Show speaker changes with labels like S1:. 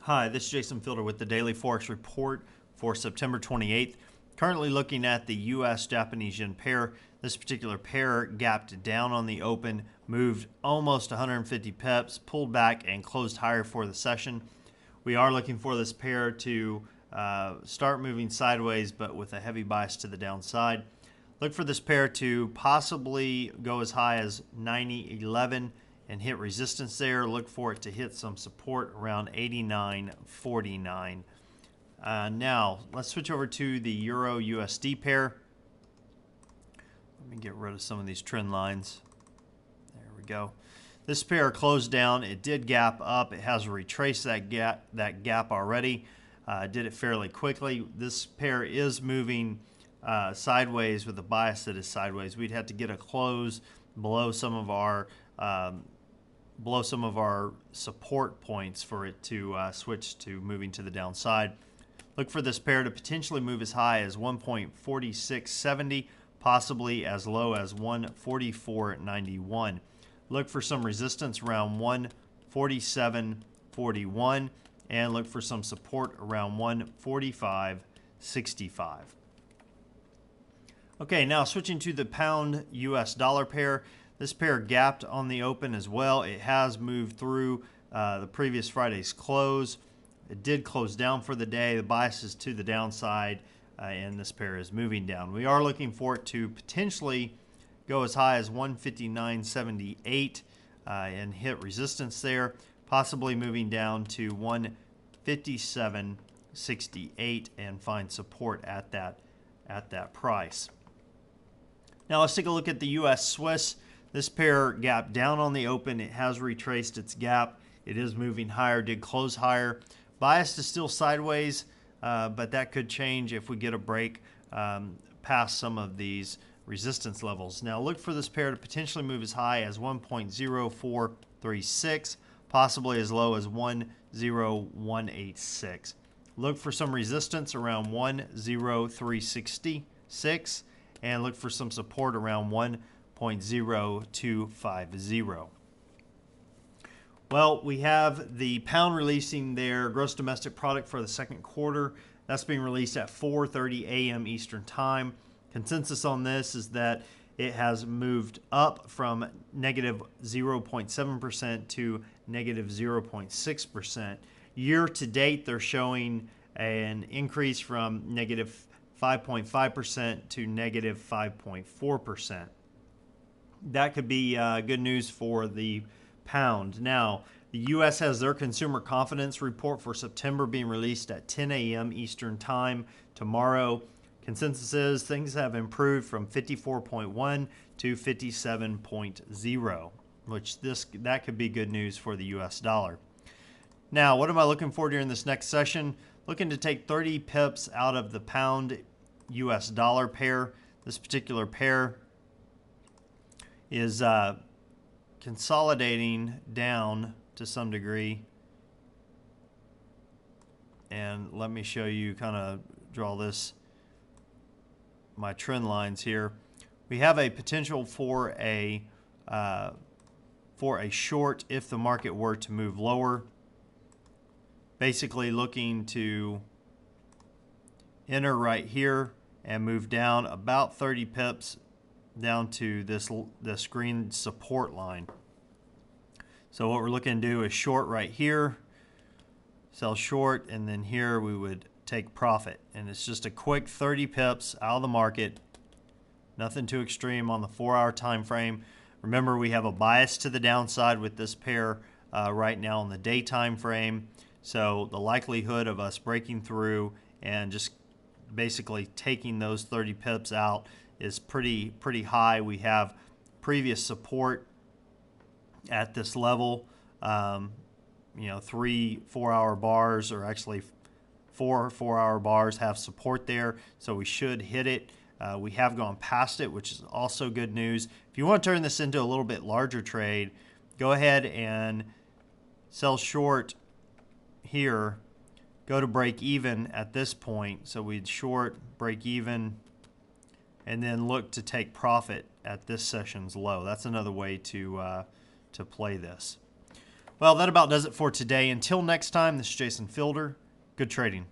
S1: Hi, this is Jason Fielder with the Daily Forex Report for September 28th. Currently looking at the US Japanese yen pair. This particular pair gapped down on the open, moved almost 150 pips, pulled back, and closed higher for the session. We are looking for this pair to start moving sideways, but with a heavy bias to the downside. Look for this pair to possibly go as high as 90.11 and hit resistance there. Look for it to hit some support around 89.49. Now, let's switch over to the Euro USD pair. Let me get rid of some of these trend lines. There we go. This pair closed down. It did gap up. It has retraced that gap already. Did it fairly quickly. This pair is moving sideways with a bias that is sideways. We'd have to get a close below some of our support points for it to switch to moving to the downside. Look for this pair to potentially move as high as 1.4670, possibly as low as 1.4491. Look for some resistance around 1.4741 and look for some support around 1.4565. Okay, now switching to the pound US dollar pair. This pair gapped on the open as well. It has moved through the previous Friday's close. It did close down for the day. The bias is to the downside, and this pair is moving down. We are looking for it to potentially go as high as 159.78 and hit resistance there, possibly moving down to 157.68 and find support at that price. Now let's take a look at the US Swiss. This pair gapped down on the open. It has retraced its gap. It is moving higher, did close higher. Biased is still sideways, but that could change if we get a break past some of these resistance levels. Now look for this pair to potentially move as high as 1.0436, possibly as low as 1.0186. Look for some resistance around 1.0366 and look for some support around 1.0250. Well, we have the pound releasing their gross domestic product for the second quarter. That's being released at 4:30 a.m. Eastern Time. Consensus on this is that it has moved up from negative 0.7% to negative 0.6%. Year to date, they're showing an increase from negative 5.5% to negative 5.4%. That could be good news for the pound. Now, the U.S. has their consumer confidence report for September being released at 10 a.m. Eastern Time tomorrow. Consensus is things have improved from 54.1 to 57.0, which that could be good news for the U.S. dollar. Now, what am I looking for during this next session? Looking to take 30 pips out of the pound U.S. dollar pair. This particular pair is consolidating down to some degree. And let me show you, kind of draw my trend lines here. We have a potential for a short if the market were to move lower. Basically looking to enter right here and move down about 30 pips down to this green support line. So what we're looking to do is short right here, sell short, and then here we would take profit. And it's just a quick 30 pips out of the market. Nothing too extreme on the 4-hour time frame. Remember, we have a bias to the downside with this pair right now on the day time frame. So the likelihood of us breaking through and just basically taking those 30 pips out is pretty high. We have previous support at this level. 3 4-hour bars, or actually 4 4-hour bars, have support there, so we should hit it. We have gone past it, which is also good news. If you want to turn this into a little bit larger trade, go ahead and sell short here, go to break even at this point. So we'd short, break even, and then look to take profit at this session's low. That's another way to play this. Well, that about does it for today. Until next time, this is Jason Fielder. Good trading.